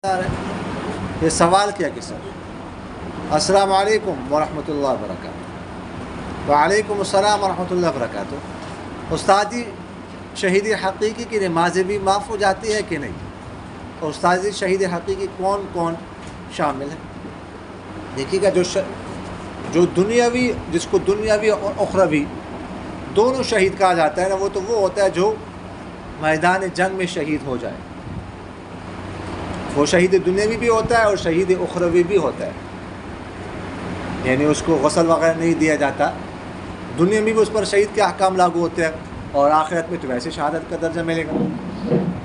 یہ سوال کیا کس نے؟ السلام علیکم ورحمۃ اللہ وبرکاتہ۔ وعلیکم السلام ورحمۃ اللہ وبرکاتہ۔ استادی شہید حقیقی کی نمازیں بھی معاف ہو جاتی ہے کہ نہیں؟ اور استادی شہید حقیقی کون کون شامل ہے؟ دیکھیے گا جو دنیاوی، جس کو دنیاوی اور اخروی دونوں شہید کہا جاتا ہے نا، وہ ہوتا ہے جو میدان جنگ میں شہید ہو جائے۔ وہ شہید دنیاوی بھی ہوتا ہے اور شہید اخروی بھی ہوتا ہے، یعنی اس کو غسل وغیرہ نہیں دیا جاتا، دنیا میں بھی اس پر شہید کے احکام لاگو ہوتے ہیں اور آخرت میں تو ویسے شہادت کا درجہ ملے گا۔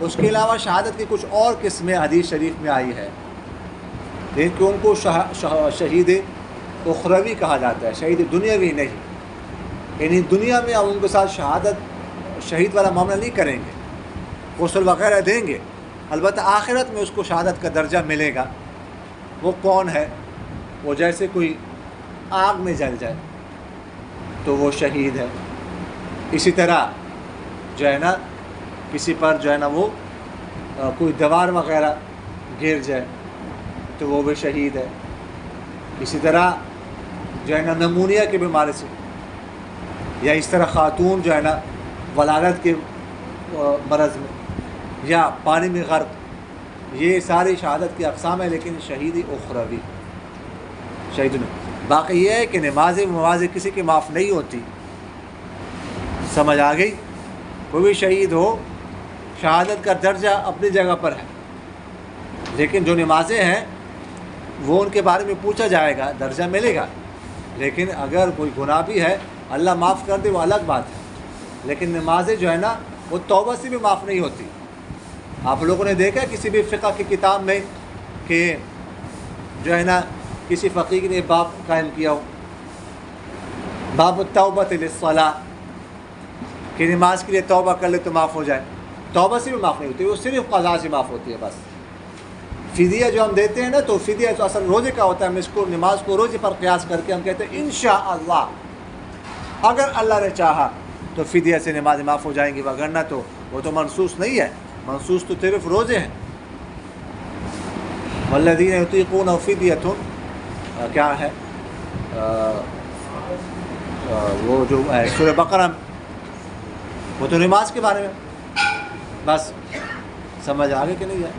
اس کے علاوہ شہادت کی کچھ اور قسمیں حدیث شریف میں آئی ہے، لیکن ان کو شہید اخروی کہا جاتا ہے، شہید دنیاوی نہیں۔ یعنی دنیا میں ہم ان کے ساتھ شہید والا معاملہ نہیں کریں گے، غسل وغیرہ دیں گے، البتہ آخرت میں اس کو شہادت کا درجہ ملے گا۔ وہ کون ہے؟ وہ جیسے کوئی آگ میں جل جائے تو وہ شہید ہے، اسی طرح جو ہے نا کسی پر جو ہے نا وہ کوئی دیوار وغیرہ گر جائے تو وہ بھی شہید ہے، اسی طرح جو ہے نا نمونیا کی بیماری سے، یا اس طرح خاتون جو ہے نا ولادت کے مرض میں، یا پانی میں غرق، یہ ساری شہادت کی اقسام ہے، لیکن شہید اخروی شہید نہیں۔ باقی یہ ہے کہ نمازیں کسی کی معاف نہیں ہوتی، سمجھ آ گئی؟ کوئی بھی شہید ہو، شہادت کا درجہ اپنی جگہ پر ہے، لیکن جو نمازیں ہیں وہ ان کے بارے میں پوچھا جائے گا، درجہ ملے گا، لیکن اگر کوئی گناہ بھی ہے اللہ معاف کر دے وہ الگ بات ہے، لیکن نمازیں جو ہے نا وہ توبہ سے بھی معاف نہیں ہوتی۔ آپ لوگوں نے دیکھا کسی بھی فقہ کی کتاب میں کہ جو ہے نا کسی فقیہ نے باب قائم کیا ہو، باب التوبۃ للصلاۃ، کہ نماز کے لیے توبہ کر لے تو معاف ہو جائے؟ توبہ سے بھی معاف نہیں ہوتی، وہ صرف قضا سے معاف ہوتی ہے بس۔ فدیہ جو ہم دیتے ہیں نا، تو فدیہ تو اصل روزے کا ہوتا ہے، ہم اس کو نماز کو روزے پر قیاس کر کے ہم کہتے ہیں انشاءاللہ، اگر اللہ نے چاہا تو فدیہ سے نماز معاف ہو جائیں گی، وگرنہ تو وہ تو منصوص نہیں ہے، منصوص تو صرف روزے ہیں۔ والذین یطیقونہ فدیۃ، کیا ہے وہ جو ہے سورہ بقرہ میں، وہ تو نماز کے بارے میں، بس سمجھ آگے کہ نہیں ہے؟